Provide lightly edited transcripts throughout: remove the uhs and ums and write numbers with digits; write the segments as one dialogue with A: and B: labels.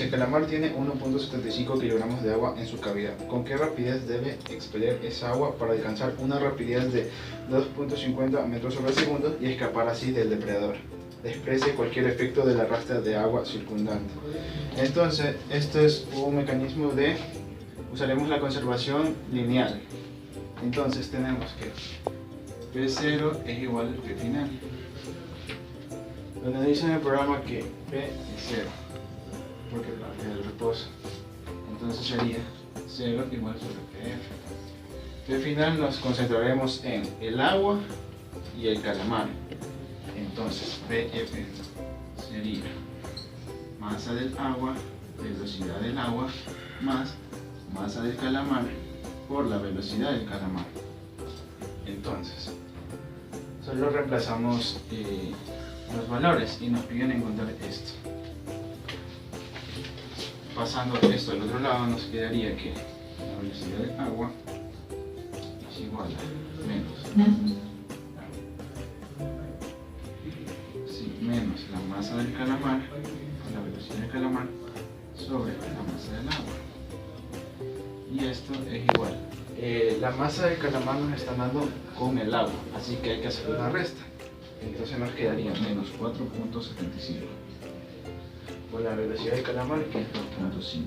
A: el calamar tiene 1.75 kilogramos de agua en su cavidad. ¿Con qué rapidez debe expeler esa agua para alcanzar una rapidez de 2.50 metros sobre segundo y escapar así del depredador? Desprecie cualquier efecto del arrastre de agua circundante. Entonces, esto es un mecanismo de... usaremos la conservación lineal. Entonces tenemos que P0 es igual al P final. Donde dice en el programa que P es 0, porque parte del reposo. Entonces sería 0 igual sobre PF. P final nos concentraremos en el agua y el calamar. Entonces PF sería masa del agua, velocidad del agua, más masa del calamar por la velocidad del calamar. Entonces, solo reemplazamos los valores y nos piden encontrar esto. Pasando esto al otro lado, nos quedaría que la velocidad del agua es igual a menos la masa del calamar, la velocidad del calamar, sobre la masa del agua. Y esto es igual. La masa del calamar nos está dando con el agua, así que hay que hacer una resta. Entonces nos quedaría menos 4.75 por la velocidad del calamar, que es 2.5.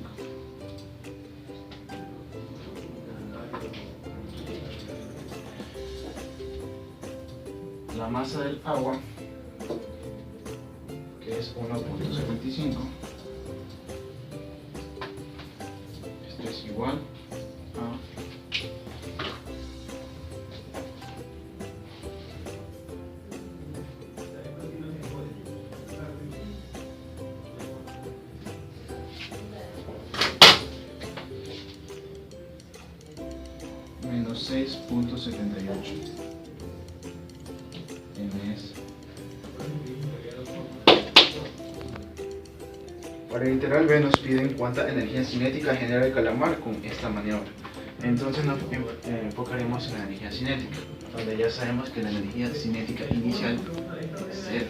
A: La masa del agua, que es 1.75, esto es igual a menos 6.78 ms. Para el literal B nos piden cuánta energía cinética genera el calamar con esta maniobra. Entonces nos enfocaremos en la energía cinética, donde ya sabemos que la energía cinética inicial es 0.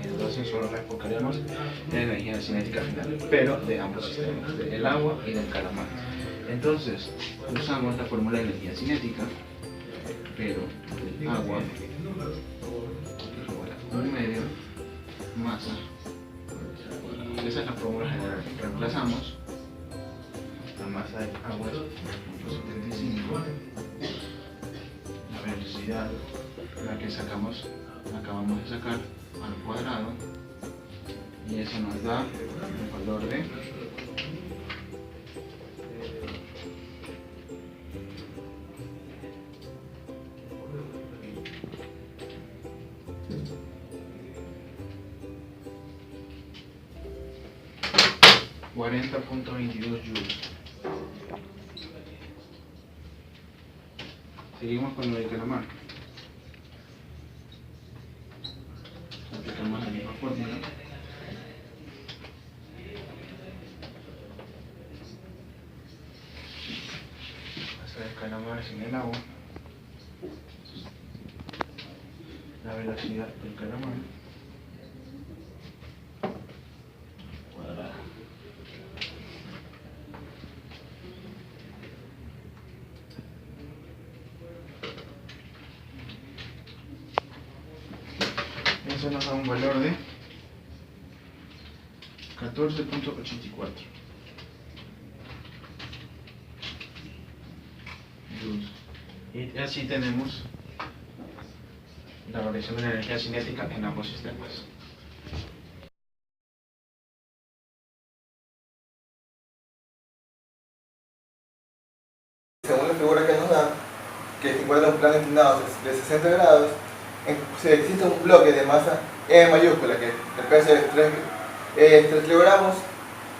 A: Entonces solo nos enfocaremos en la energía cinética final, pero de ambos sistemas, del agua y del calamar. Entonces usamos la fórmula de energía cinética, pero del agua igual a 1 medio masa. Esa es la fórmula general. Reemplazamos la masa del agua es 1.75, la velocidad, la que acabamos de sacar, al cuadrado, y eso nos da el valor de 40.22 joules. Seguimos con lo del calamar. Aplicamos la misma fórmula. Masa del calamar sin el agua. La velocidad del calamar. Eso nos da un valor de 14.84 joules. Y así tenemos la variación de la energía cinética en ambos sistemas.
B: Según la figura que nos da, que se encuentra en un plano inclinado de 60 grados, existe un bloque de masa M mayúscula, que el peso es 3 kilogramos,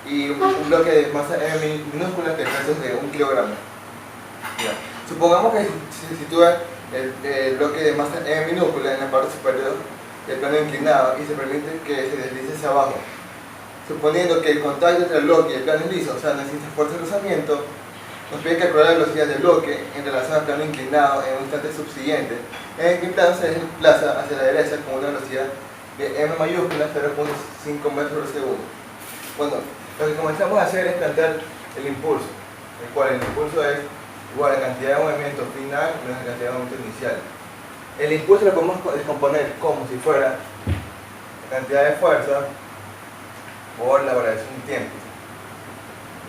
B: y un bloque de masa M minúscula, que el peso es de 1 kilogramo. Ya. Supongamos que se sitúa el bloque de masa M minúscula en la parte superior del plano inclinado y se permite que se deslice hacia abajo. Suponiendo que el contacto entre el bloque y el plano es liso, o sea, no existe fuerza de rozamiento, nos pide calcular la velocidad del bloque en relación al plano inclinado en un instante subsiguiente, en el que el plano se desplaza hacia la derecha con una velocidad de m mayúscula 0.5 metros por segundo. Bueno, Lo que comenzamos a hacer es plantear el impulso, el cual el impulso es igual a la cantidad de movimiento final menos la cantidad de movimiento inicial. El impulso lo podemos descomponer como si fuera la cantidad de fuerza por la variación de tiempo,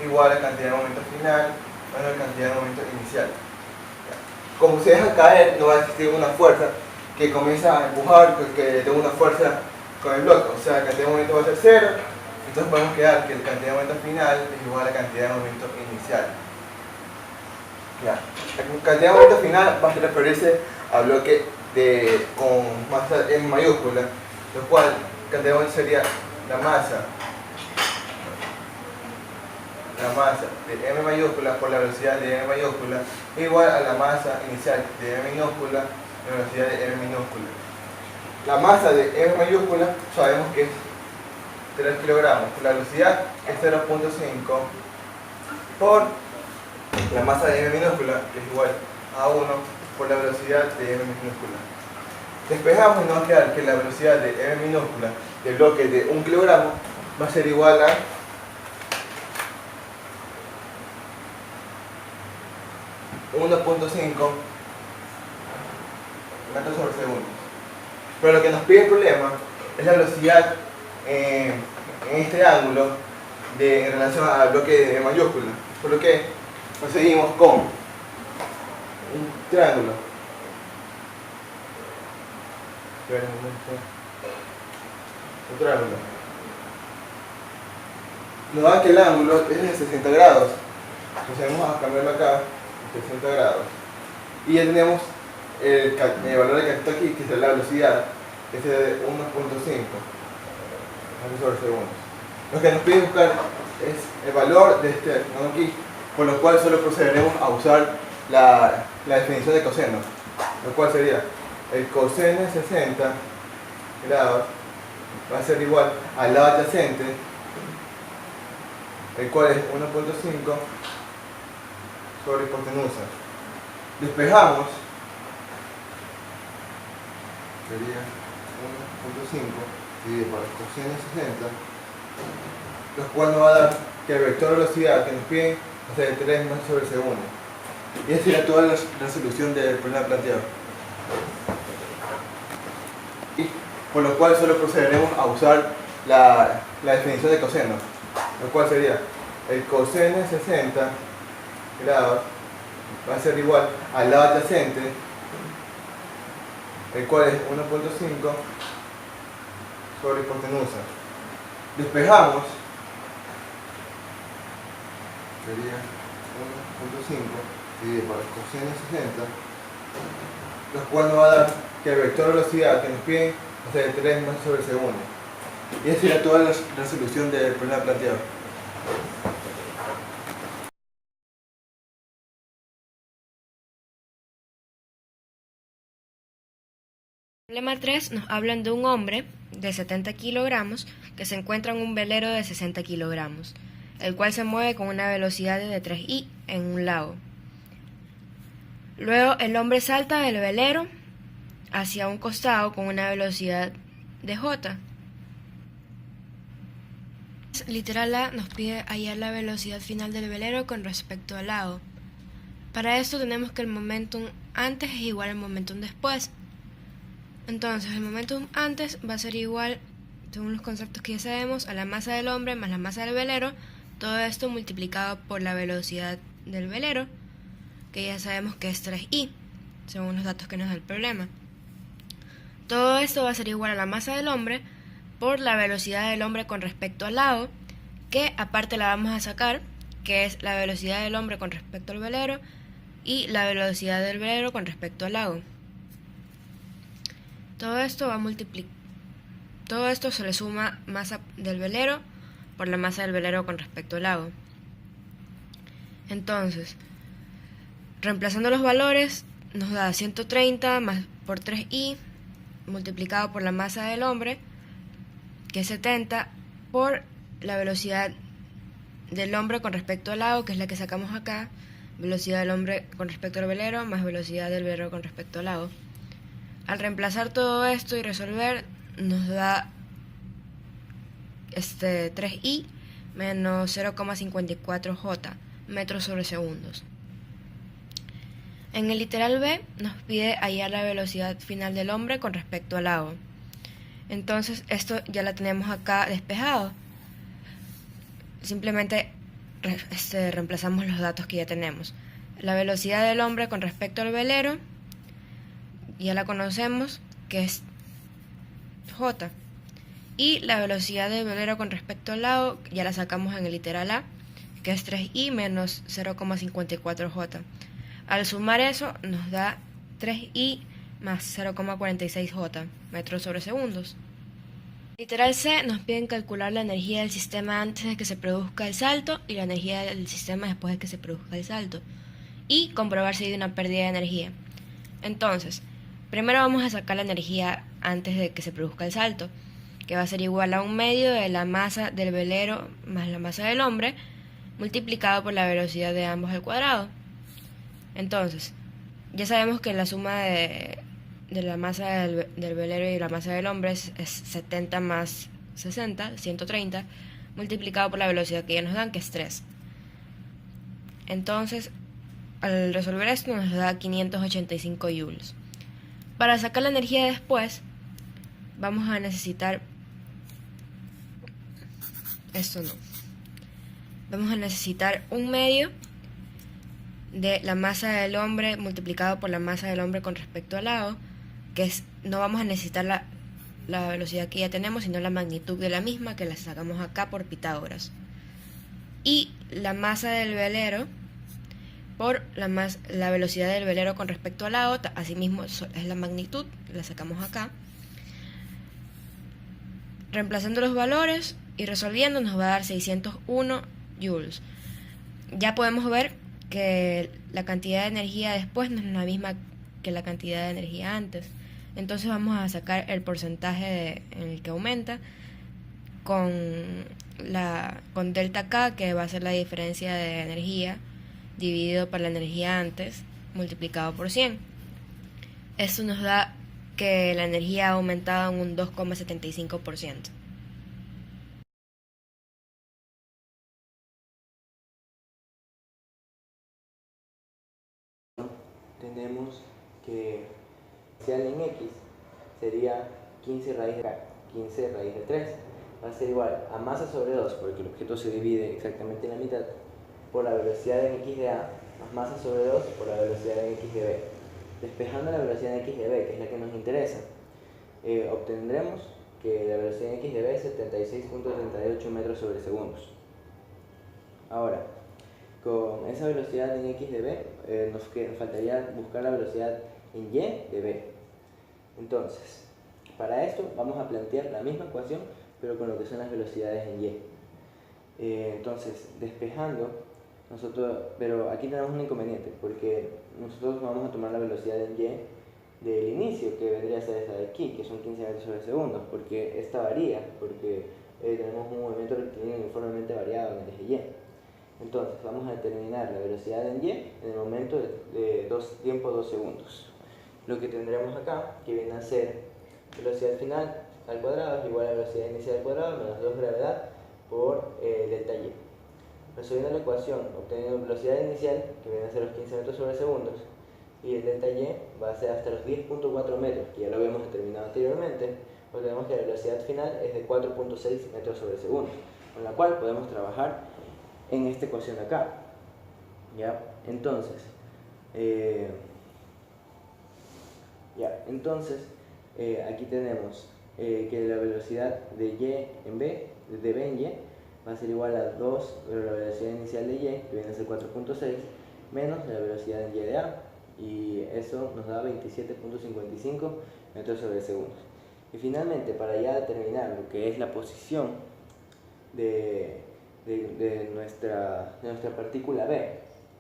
B: igual a la cantidad de movimiento final menos la cantidad de movimiento inicial. Como se deja caer, no va a existir una fuerza que comienza a empujar, que tenga una fuerza con el bloque, o sea, la cantidad de movimiento va a ser cero. Entonces podemos quedar que la cantidad de momento final es igual a la cantidad de momento inicial. Ya. La cantidad de momento final va a referirse al bloque con masa M mayúscula, lo cual la cantidad de momento sería la masa de M mayúscula por la velocidad de M mayúscula igual a la masa inicial de M minúscula y la velocidad de M minúscula. La masa de M mayúscula sabemos que es 3 kilogramos, la velocidad es 0.5 por la masa de M minúscula, que es igual a 1 por la velocidad de M minúscula. Despejamos y nos va a quedar que la velocidad de M minúscula del bloque de 1 kilogramo va a ser igual a 1.5 metros sobre segundo. Pero lo que nos pide el problema es la velocidad en este ángulo en relación al bloque de mayúscula, por lo que procedimos con un triángulo. Nos da que el ángulo es de 60 grados. Procedemos a cambiarlo acá, 60 grados. Y ya tenemos el valor que está aquí, que es la velocidad, que es de 1.5 metros sobre segundo. Lo que nos pide buscar es el valor de este ángulo aquí, por lo cual solo procederemos a usar la definición de coseno, lo cual sería el coseno de 60 grados va a ser igual al lado adyacente, el cual es 1.5 sobre hipotenusa. Despejamos, sería 1.5 dividido por el coseno de 60, lo cual nos va a dar que el vector de velocidad que nos piden va a ser de 3 metros sobre segundo. Y esa sería toda la resolución del problema planteado. Y por lo cual solo procederemos a usar la definición de coseno, lo cual sería el coseno de 60 grados va a ser igual al lado adyacente, el cual es 1.5 sobre hipotenusa. Despejamos, sería 1.5 dividido por el coseno de 60, lo cual nos va a dar que el vector de velocidad que nos piden va a ser de 3 metros sobre segundo. Y esa sería toda la resolución del problema planteado.
C: Problema 3 nos hablan de un hombre de 70 kilogramos que se encuentra en un velero de 60 kilogramos, el cual se mueve con una velocidad de 3i en un lago. Luego el hombre salta del velero hacia un costado con una velocidad de j. Literal A nos pide hallar la velocidad final del velero con respecto al lago. Para esto tenemos que el momentum antes es igual al momentum después. Entonces el momentum antes va a ser igual, según los conceptos que ya sabemos, a la masa del hombre más la masa del velero, todo esto multiplicado por la velocidad del velero, que ya sabemos que es 3i, según los datos que nos da el problema. Todo esto va a ser igual a la masa del hombre por la velocidad del hombre con respecto al lago, que aparte la vamos a sacar, que es la velocidad del hombre con respecto al velero y la velocidad del velero con respecto al lago. Todo esto se le suma masa del velero por la masa del velero con respecto al lago. Entonces, reemplazando los valores, nos da 130 más por 3i multiplicado por la masa del hombre, que es 70, por la velocidad del hombre con respecto al lago, que es la que sacamos acá, velocidad del hombre con respecto al velero más velocidad del velero con respecto al lago. Al reemplazar todo esto y resolver, nos da 3i menos 0,54 j metros sobre segundos. En el literal B nos pide hallar la velocidad final del hombre con respecto al lago. Entonces esto ya la tenemos acá despejado. Simplemente reemplazamos los datos que ya tenemos. La velocidad del hombre con respecto al velero ya la conocemos, que es j. Y la velocidad del velero con respecto al lago ya la sacamos en el literal A, que es 3i menos 0,54 j. Al sumar eso nos da 3i más 0,46 j metros sobre segundos. Literal C nos piden calcular la energía del sistema antes de que se produzca el salto y la energía del sistema después de que se produzca el salto, y comprobar si hay una pérdida de energía. Entonces, primero vamos a sacar la energía antes de que se produzca el salto, que va a ser igual a 1/2 de la masa del velero más la masa del hombre, multiplicado por la velocidad de ambos al cuadrado. Entonces, ya sabemos que la suma de la masa del velero y la masa del hombre es 70 más 60, 130, multiplicado por la velocidad que ya nos dan, que es 3. Entonces, al resolver esto nos da 585 joules. Para sacar la energía después, vamos a necesitar... Vamos a necesitar 1/2 de la masa del hombre multiplicado por la masa del hombre con respecto al lado, que es, no vamos a necesitar la velocidad que ya tenemos, sino la magnitud de la misma, que la sacamos acá por Pitágoras. Y la masa del velero por la velocidad del velero con respecto al lado, asimismo es la magnitud, la sacamos acá. Reemplazando los valores y resolviendo nos va a dar 601 joules. Ya podemos ver que la cantidad de energía después no es la misma que la cantidad de energía antes. Entonces vamos a sacar el porcentaje en el que aumenta con delta K, que va a ser la diferencia de energía dividido por la energía antes multiplicado por 100. Esto nos da que la energía ha aumentado en un 2,75%.
D: Tenemos que en x sería 15 raíz de 3. Va a ser igual a masa sobre 2, porque el objeto se divide exactamente en la mitad, por la velocidad en x de a, más masa sobre 2 por la velocidad en x de b. Despejando la velocidad en x de b, que es la que nos interesa, obtendremos que la velocidad en x de b es 76.38 metros sobre segundos. Ahora, con esa velocidad en x de b, nos faltaría buscar la velocidad en y de b. Entonces, para esto vamos a plantear la misma ecuación, pero con lo que son las velocidades en y. Entonces, despejando, pero aquí tenemos un inconveniente, porque nosotros vamos a tomar la velocidad en y del inicio, que vendría a ser esta de aquí, que son 15 metros sobre segundos, porque esta varía, porque tenemos un movimiento rectilíneo uniformemente variado en el eje y. Entonces, vamos a determinar la velocidad en y en el momento de tiempo 2 segundos. Lo que tendremos acá, que viene a ser velocidad final al cuadrado es igual a velocidad inicial al cuadrado menos 2 gravedad por delta y. Resolviendo la ecuación, obteniendo velocidad inicial, que viene a ser los 15 metros sobre segundos, y el delta y va a ser hasta los 10.4 metros, que ya lo habíamos determinado anteriormente, obtenemos que la velocidad final es de 4.6 metros sobre segundo, con la cual podemos trabajar en esta ecuación acá. ¿Ya? Entonces, aquí tenemos que la velocidad de y en b, de b en y, va a ser igual a 2 de la velocidad inicial de y, que viene a ser 4.6, menos la velocidad en y de a, y eso nos da 27.55 metros sobre segundos. Y finalmente, para ya determinar lo que es la posición de nuestra partícula B,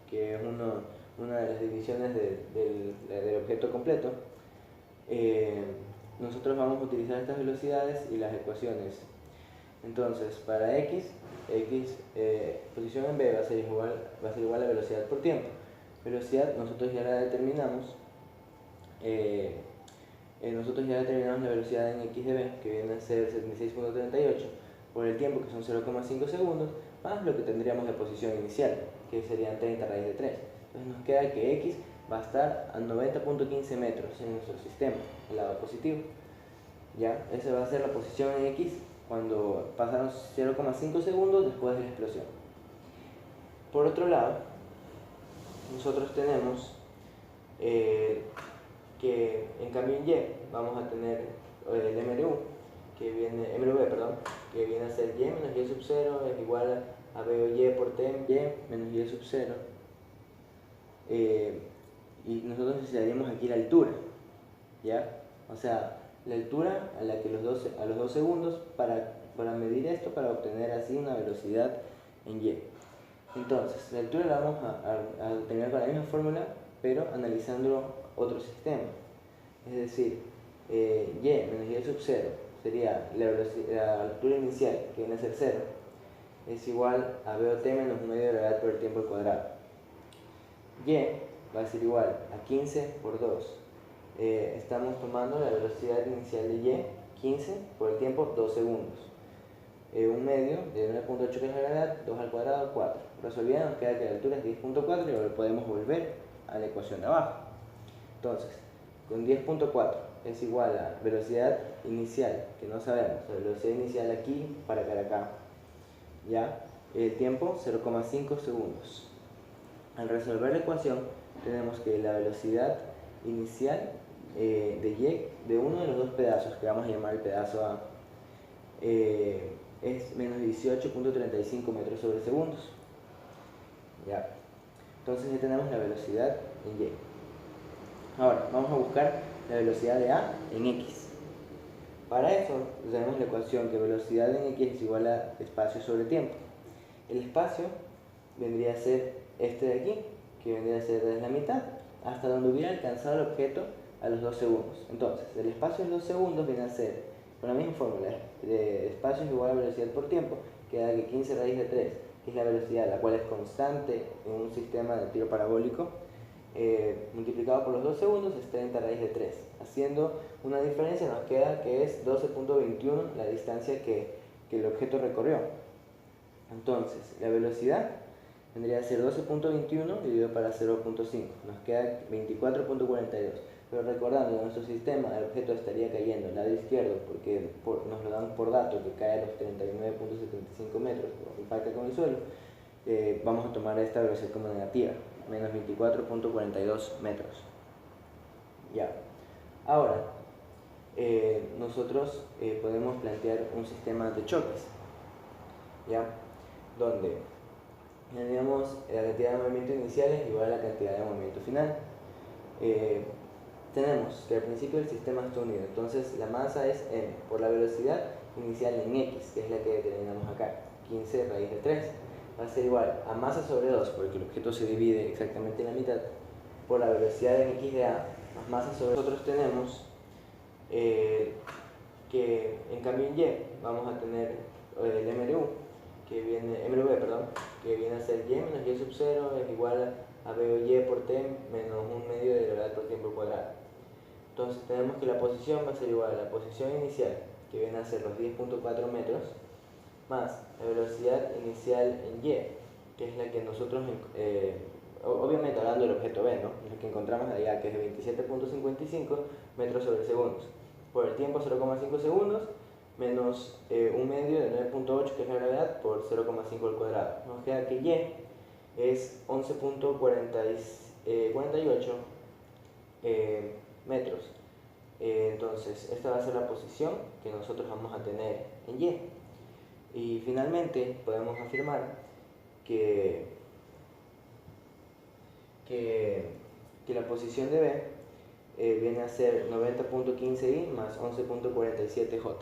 D: que es una de las divisiones del objeto completo, nosotros vamos a utilizar estas velocidades y las ecuaciones. Entonces, para posición en B va a ser igual a velocidad por tiempo. Velocidad nosotros ya la determinamos. La velocidad en x de b, que viene a ser 76.38, por el tiempo, que son 0,5 segundos, más lo que tendríamos de posición inicial, que serían 30 raíz de 3. Entonces nos queda que x va a estar a 90.15 metros en nuestro sistema, el lado positivo. ¿Ya? Esa va a ser la posición en x cuando pasaron 0,5 segundos después de la explosión. Por otro lado, nosotros tenemos que en cambio en y vamos a tener el MRV, que viene a ser y menos y sub 0 es igual a b o y por t y menos y sub 0. Y nosotros necesitaríamos aquí la altura, ¿ya? O sea, la altura a la que a los 2 segundos para medir esto, para obtener así una velocidad en y. Entonces, la altura la vamos a obtener con la misma fórmula, pero analizando otro sistema. Es decir, y menos y sub 0 sería la altura inicial, que viene a ser 0, es igual a b o t menos 1 medio de la gravedad por el tiempo al cuadrado. Y va a ser igual a 15 por 2. Estamos tomando la velocidad inicial de y, 15 por el tiempo 2 segundos. 1 medio de 9.8 que es la gravedad, 2 al cuadrado, 4. Resolviendo nos queda que la altura es 10.4 y ahora podemos volver a la ecuación de abajo. Entonces, con 10.4 es igual a velocidad inicial, que no sabemos, la velocidad inicial aquí para acá, ¿ya? El tiempo 0,5 segundos. Al resolver la ecuación tenemos que la velocidad inicial de y de uno de los dos pedazos, que vamos a llamar el pedazo A, es menos 18.35 metros sobre segundos. ¿Ya? Entonces ya tenemos la velocidad en y. Ahora vamos a buscar la velocidad de A en x. Para eso tenemos la ecuación que velocidad en x es igual a espacio sobre tiempo. El espacio vendría a ser este de aquí, que vendría a ser desde la mitad hasta donde hubiera alcanzado el objeto a los 2 segundos. Entonces, el espacio en 2 segundos viene a ser, con la misma fórmula, de espacio es igual a velocidad por tiempo, que da que 15 raíz de 3, que es la velocidad, la cual es constante en un sistema de tiro parabólico, multiplicado por los 2 segundos es 30 raíz de 3. Haciendo una diferencia nos queda que es 12.21 la distancia que el objeto recorrió. Entonces, la velocidad vendría a ser 12.21 dividido para 0.5, nos queda 24.42. Pero recordando que en nuestro sistema el objeto estaría cayendo al lado izquierdo porque nos lo dan por dato que cae a los 39.75 metros por impacto con el suelo, vamos a tomar esta velocidad como negativa, menos 24.42 metros. Ya. Ahora, nosotros podemos plantear un sistema de choques, ¿ya? Donde tenemos la cantidad de movimiento inicial es igual a la cantidad de movimiento final. Tenemos que al principio el sistema está unido, entonces la masa es m por la velocidad inicial en x, que es la que determinamos acá, 15 raíz de 3, va a ser igual a masa sobre 2, porque el objeto se divide exactamente en la mitad, por la velocidad en x de a, más masa sobre. Nosotros tenemos que en cambio en y vamos a tener el MRV, que viene a ser y menos y sub 0 es igual a b o y por t menos 1 medio de la gravedad por tiempo al cuadrado. Entonces tenemos que la posición va a ser igual a la posición inicial, que viene a ser los 10.4 metros, más la velocidad inicial en y, que es la que nosotros, obviamente hablando del objeto B, ¿no? Es la que encontramos allá, que es de 27.55 metros sobre segundos. Por el tiempo 0,5 segundos, menos 1 medio de 9.8, que es la gravedad, por 0,5 al cuadrado. Nos queda que y es 11.48 metros. Entonces, esta va a ser la posición que nosotros vamos a tener en y. Y finalmente, podemos afirmar que la posición de B viene a ser 90.15i más 11.47j.